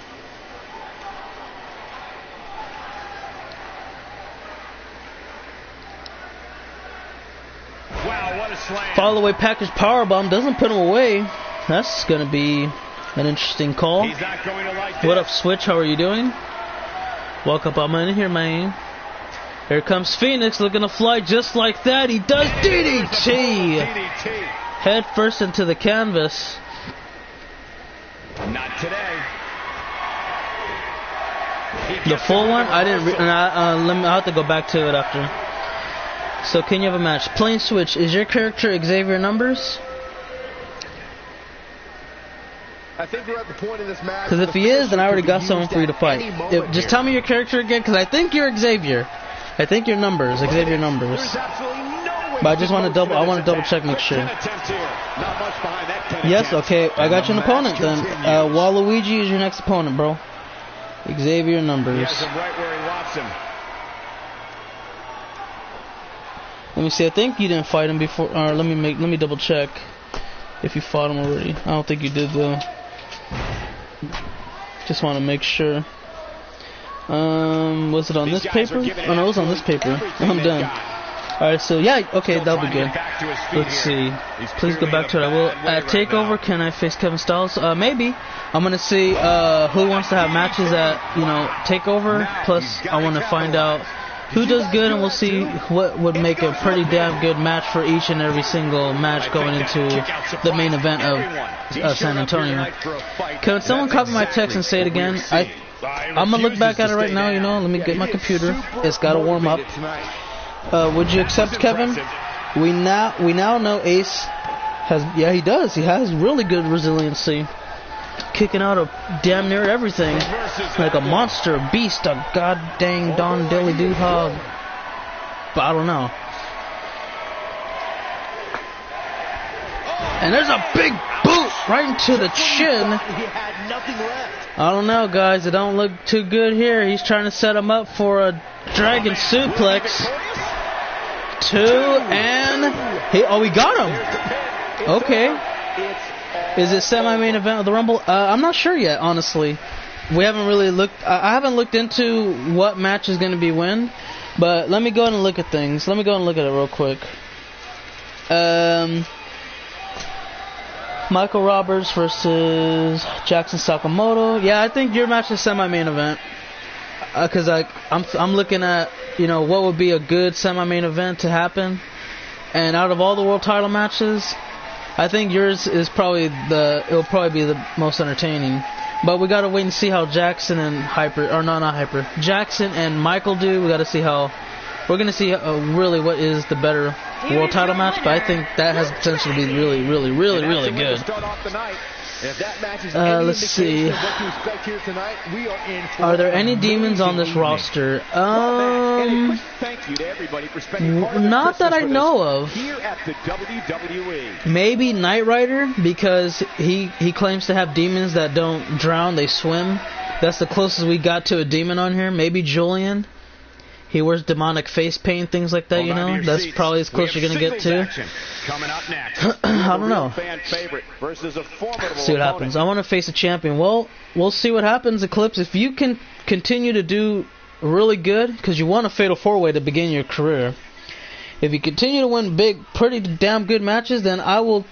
Wow, what a slam. Follow away package powerbomb doesn't put him away. That's gonna be an interesting call. He's not going to like What up, Switch? How are you doing? Welcome, I'm in here, man. Here comes Phoenix, looking to fly just like that. He does DDT! Head first into the canvas. Not today. The full one? I didn't. I'll have to go back to it after. So, can you have a match? Plain switch. Is your character Xavier Numbers? I think we're at the point in this match. Because if he is, then I already got someone for you to fight. Just tell me your character again, because I think you're Xavier. I think you're Numbers, Xavier Numbers. But I just want to double. I want to double check, make sure. Yes, okay. I got you an opponent then. Waluigi is your next opponent, bro. Xavier Numbers. Right where he wants him. Let me see. I think you didn't fight him before. Or let me double check if you fought him already. I don't think you did though. Just want to make sure. Was it on this paper? Oh no, it was on this paper. I'm done. Alright, so yeah, okay, that'll be good. Let's see. Please go back to it. I will. At TakeOver, can I face Kevin Styles? Maybe. I'm gonna see who wants to have matches at TakeOver. Plus, I want to find out who does good, and we'll see what would make a pretty damn good match for each and every single match going into the main event of San Antonio. Can someone copy my text and say it again? I'm gonna look back at it right now. Let me get my computer. It's got to warm up. Would you accept Kevin? We now know Ace has. Yeah, he does. He has really good resiliency, kicking out of damn near everything, like a monster, a beast, a god dang Don Dilly Doo hog. But I don't know. And there's a big boot right into the chin. I don't know, guys. It don't look too good here. He's trying to set him up for a dragon suplex. 2 and we got him. Okay. Is it semi-main event of the Rumble? I'm not sure yet, honestly. We haven't really looked. I haven't looked into what match is going to be when. But let me go ahead and look at things. Let me go and look at it real quick. Michael Roberts versus Jackson Sakamoto. Yeah, I think your match is semi-main event. Because I'm looking at what would be a good semi-main event to happen, and out of all the world title matches, I think yours is it'll probably be the most entertaining. But we gotta wait and see how Jackson and Jackson and Michael do. We gotta see how. We're gonna see really what is the better world title match. But I think that has potential to be really, really, really, really good. Let's see. Are there any demons on this roster? Not that I know of. Maybe Knight Rider, because he claims to have demons that don't drown, they swim. That's the closest we got to a demon on here. Maybe Julian. He wears demonic face paint, things like that, That's probably as close you're going to get to. I don't know. See what happens. I want to face a champion. Well, we'll see what happens, Eclipse. If you can continue to do really good, because you won a Fatal 4-Way to begin your career. If you continue to win pretty damn good matches, then I'll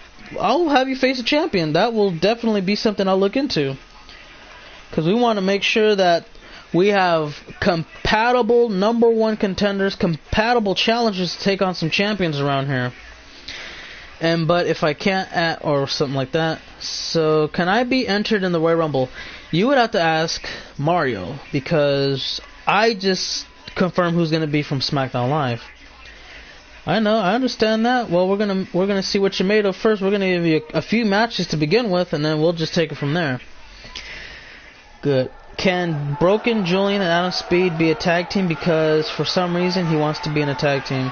have you face a champion. That will definitely be something I'll look into. Because we want to make sure that we have compatible #1 contenders, compatible challengers to take on some champions around here. But if I can't, or something like that. So, can I be entered in the Royal Rumble? You would have to ask Mario, because I just confirmed who's going to be from SmackDown Live. I know, I understand that. Well, we're gonna see what you're made of first. We're gonna give you a few matches to begin with, and then we'll just take it from there. Good. Can Broken, Julian, and Adam Speed be a tag team? Because for some reason he wants to be in a tag team.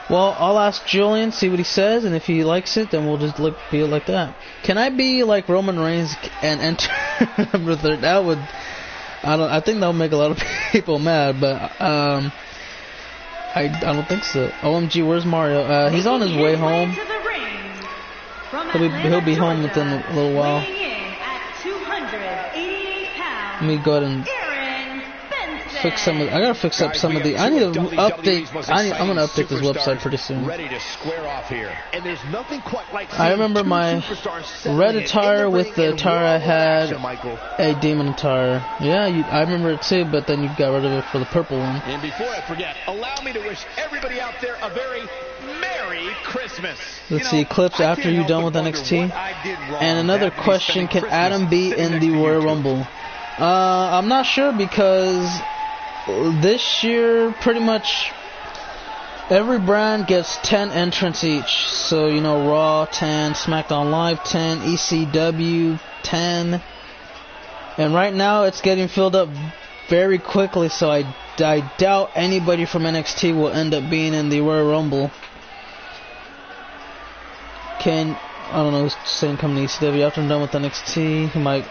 Well, I'll ask Julian, see what he says, and if he likes it, then we'll just be like that. Can I be like Roman Reigns and enter number 3? That would, I think that'll make a lot of people mad, but I don't think so. OMG, where's Mario? He's on his way home. He'll be home within a little while. Let me go ahead and fix some of. I gotta fix up some of the. I need to update. I'm gonna update this website pretty soon. I remember my red attire with the attire I had a demon attire. Yeah, I remember it too, but then you got rid of it for the purple one. And before I forget, allow me to wish everybody out there a very Merry Christmas. Let's see, clips after you're done with NXT. And another question: can Adam be in the Royal Rumble? I'm not sure because this year pretty much every brand gets 10 entrants each. So, you know, Raw 10, SmackDown Live 10, ECW 10. And right now it's getting filled up very quickly, so I doubt anybody from NXT will end up being in the Royal Rumble. I don't know who's saying coming to ECW after I'm done with NXT. He might.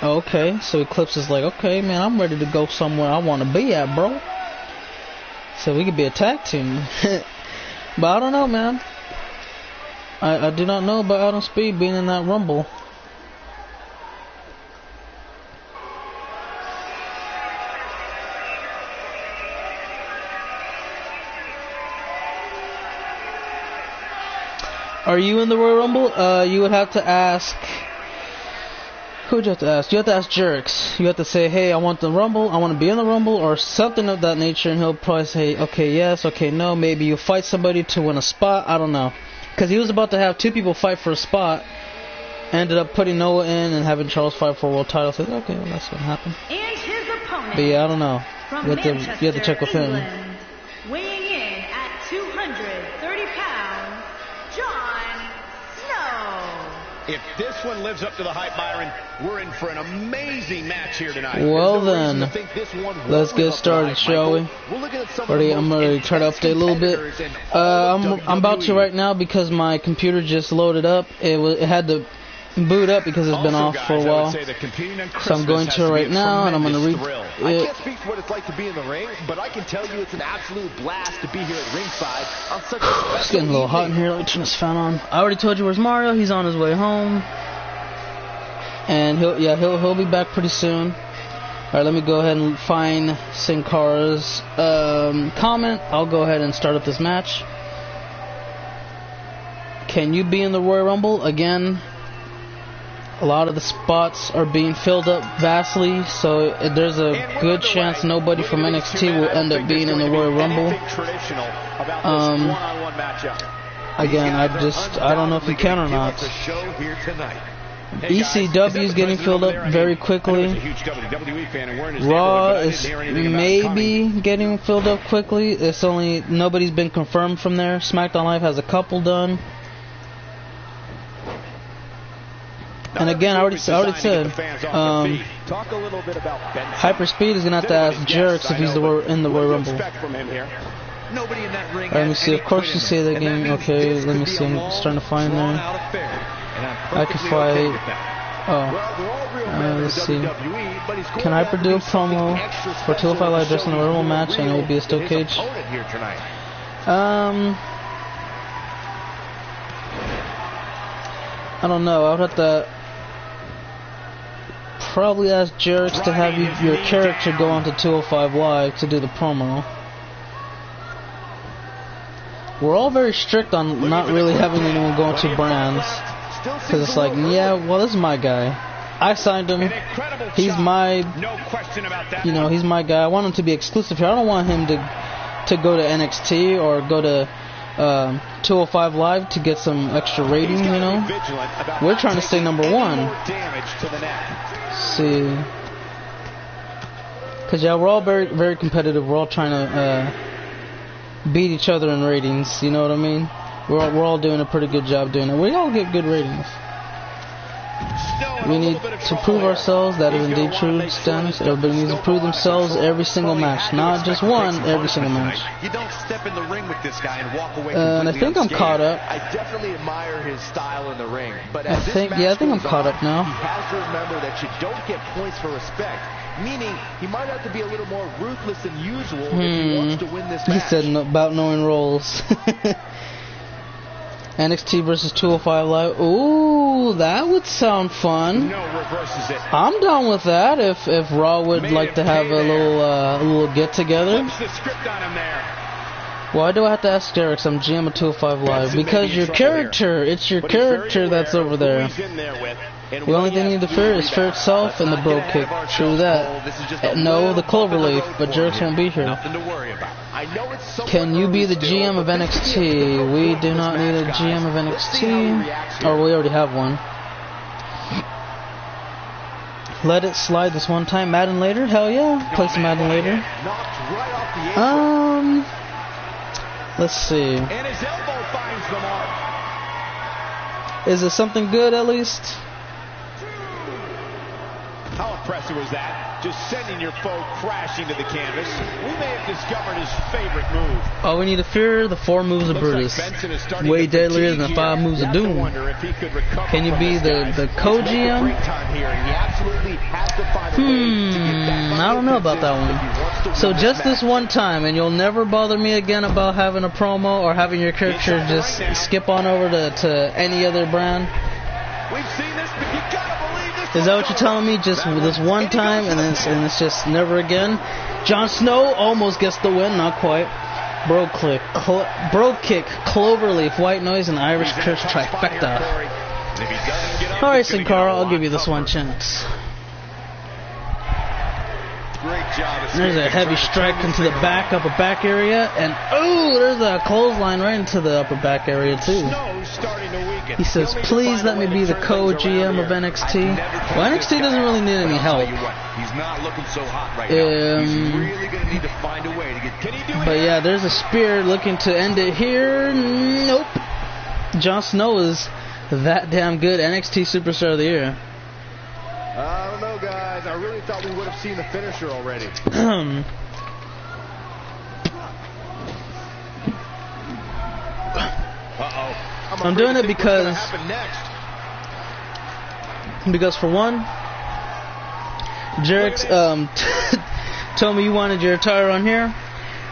Oh, okay, so Eclipse is like, okay, man, I'm ready to go somewhere I want to be at, bro. So we could be a tag team. But I don't know, man. I do not know about Adam Speed being in that Rumble. Are you in the Royal Rumble? You would have to ask. Who would you have to ask? You have to ask Jerix. You have to say, hey, I want the Rumble, I want to be in the Rumble, or something of that nature, and he'll probably say, okay, yes, okay, no, maybe you fight somebody to win a spot, I don't know. Because he was about to have two people fight for a spot, ended up putting Noah in and having Charles fight for a world title. Said, okay, well, that's what happened. And his opponent, but yeah, I don't know. You have to check with him. England, weighing in at 230 pounds, Jon Snow. If this one lives up to the hype, Byron, we're in for an amazing match here tonight. Well then, let's get started, shall we? I'm going to try to update a little bit. I'm about to right now because my computer just loaded up. It had to boot up because it's been off for a while. So I'm going to right now, and I'm going to read it. I can't speak for what it's like to be in the ring, but I can tell you it's an absolute blast to be here at ringside on such a special It's getting a little hot in here. Let me turn this fan on. I already told you where's Mario. He's on his way home, and he'll be back pretty soon. All right, let me go ahead and find Sin Cara's comment. I'll go ahead and start up this match. Can you be in the Royal Rumble again? A lot of the spots are being filled up vastly, so there's a good chance nobody from NXT will end up being in the Royal Rumble. Again, I don't know if you can or not. ECW is getting filled up very quickly. Raw is maybe getting filled up quickly. It's only nobody's been confirmed from there. SmackDown Live has a couple done. And again, I already said, Hyperspeed is going to have to ask Jerix if he's in the Royal Rumble. Alright, let me see. Of course you say that game. Okay, let me see. I'm just trying to find there. I can fight. Oh. Let's see. Can Hyper do a promo for 205 Live just in a Royal Rumble match and it will be a steel cage? I don't know. I would have to probably ask Jerix to have your character go on to 205 Live to do the promo. We're all very strict on not really having anyone go into brands. Because it's like, yeah, well, this is my guy. I signed him. He's my, he's my guy. I want him to be exclusive here. I don't want him to go to NXT or go to 205 Live to get some extra rating, you know. We're trying to stay number one. See, because yeah, we're all very, very competitive. We're all trying to beat each other in ratings. You know what I mean? We're all doing a pretty good job doing it. We all get good ratings. We need to prove ourselves. That is indeed true, Stannis. Everybody needs to prove themselves every single match, not just one, every single match. You don't step in the ring with this guy and walk away and I think I'm caught up. I definitely admire his style in the ring, but I think I'm caught up now. He has to remember that you don't get points for respect. Meaning, he might have to be a little more ruthless than usual if he wants to win this match. He said about knowing roles. NXT versus 205 Live. Ooh, that would sound fun. I'm down with that. If Raw would like to have a little get together. Why do I have to ask Jerix? I'm GM of 205 Live because your character. It's your character that's over there. The only thing you need to fear is fear itself and the bro kick. True that. No, the cloverleaf, but Jerix won't be here. Can you be the GM of NXT? We do not need a GM of NXT. Or we already have one. let it slide this one time. Madden later? Hell yeah. Play some Madden later. Let's see. And his elbow finds the mark. Is it something good at least? How impressive was that? Just sending your foe crashing to the canvas. We may have discovered his favorite move. All we need to fear, the 4 moves of Brutus. Way deadlier than the 5 moves of Doom. Can you be the co-GM? I don't know about that one. So just this one time, and you'll never bother me again about having a promo or having your character just skip on over to any other brand? We've seen this, but you gotta believe this. Is that what you're telling me? Just this one time, and it's just never again? Jon Snow almost gets the win, not quite. Bro kick, cloverleaf, white noise, and Irish curse trifecta. Alright, Sin Cara, I'll give you this one chance. There's a heavy strike into the upper back area, and oh, there's a clothesline right into the upper back area too. He says, please let me be the co-GM of NXT. Well, NXT doesn't really need any help. He's not looking so hot right now. He's really going to need to find a way to get. But yeah, there's a spear looking to end it here. Nope. Jon Snow is that damn good. NXT Superstar of the Year. I don't know, guys. I really thought we would have seen the finisher already. I'm doing it because for one, Jerick's told me you wanted your attire on here.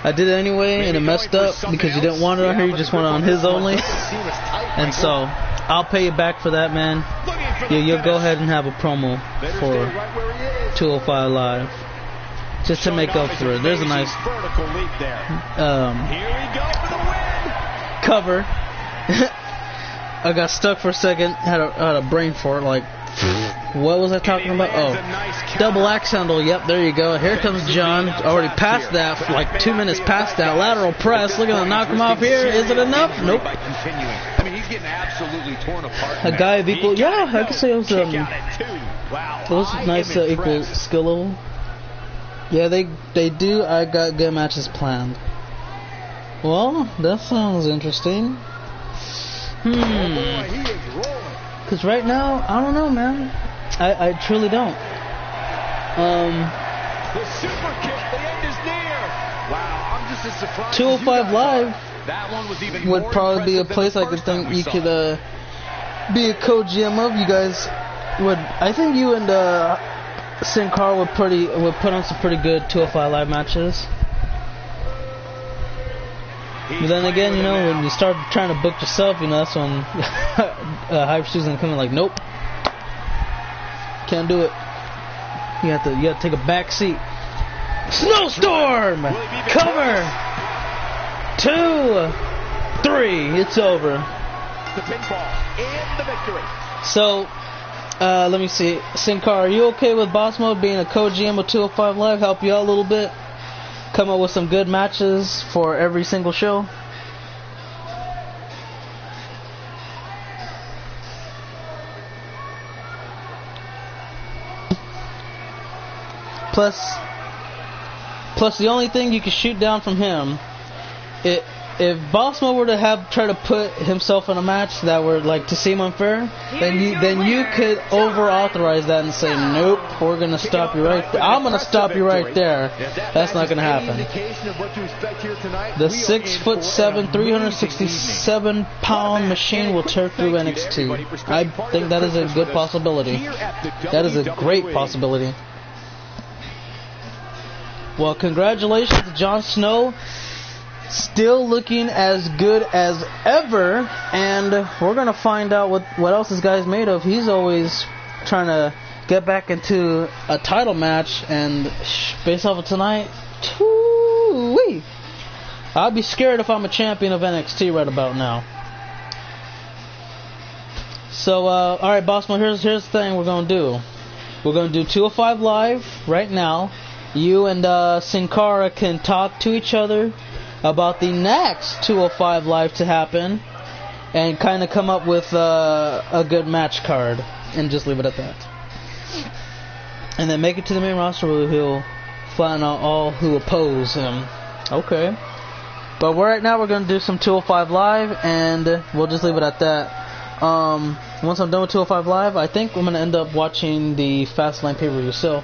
I did it anyway, and it messed up because you didn't want it on here. You just want it on his only. And so I'll pay you back for that, man. You'll go ahead and have a promo for 205 Live just to make up for it. There's a nice cover. I got stuck for a second, had a brain fart, like, what was I talking about? Oh, double axe handle, yep, there you go. Here comes John, already past that, like 2 minutes past that, lateral press, looking to knock him off here. Is it enough? Nope. A guy of equal, yeah, I could say it was nice equal skill level. Yeah, they do, I got good matches planned. Well, that sounds interesting. Because right now, I don't know, man. I truly don't. The super kick, the end is near. Wow, I'm just as surprised. 205 Live that one was even would probably be a place I could think you could be a co-GM of. You guys would, I think you and Sin Cara would put on some pretty good 205 Live matches. But then again, you know, when you start trying to book yourself, you know, that's when Hype Stu's gonna come in like, nope, can't do it. You have to take a back seat. Snowstorm, cover, 2, 3, it's over. The pinfall and the victory. So, let me see. Sin Cara, are you okay with Boss Mode being a co-GM of 205 Live? Help you out a little bit? Come up with some good matches for every single show. Plus the only thing you can shoot down from him, if Bossman were to try to put himself in a match that were like to seem unfair, then you could over authorize that and say, nope, we're gonna stop you right there. I'm gonna stop you right there. That's not gonna happen. The 6'7", 367-pound machine will tear through NXT. I think that is a good possibility. That is a great possibility. Well, congratulations to Jon Snow. Still looking as good as ever, and we're gonna find out what else this guy's made of. He's always trying to get back into a title match, and based off of tonight, woo-wee, I'd be scared if I'm a champion of NXT right about now. So, alright, Bossman, here's the thing we're gonna do. We're gonna do 205 Live right now. You and Sin Cara can talk to each other about the next 205 Live to happen, and kind of come up with a good match card, and just leave it at that. and then make it to the main roster where he'll flatten out all who oppose him. Okay. But right now we're going to do some 205 Live, and we'll just leave it at that. Once I'm done with 205 Live, I think I'm going to end up watching the Fastlane pay-per-view. So,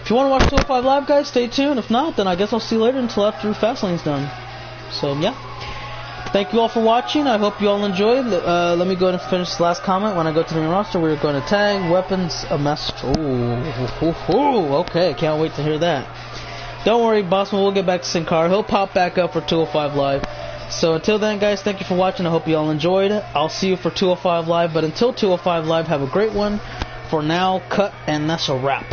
if you want to watch 205 Live, guys, stay tuned. If not, then I guess I'll see you later until after Fastlane's done. So, yeah. Thank you all for watching. I hope you all enjoyed. Let me go ahead and finish this last comment. When I go to the main roster, we're going to tag weapons a mess. Ooh, okay. Can't wait to hear that. Don't worry, Bossman. We'll get back to Sin Cara. He'll pop back up for 205 Live. So until then, guys, thank you for watching. I hope you all enjoyed. I'll see you for 205 Live. But until 205 Live, have a great one. For now, cut, and that's a wrap.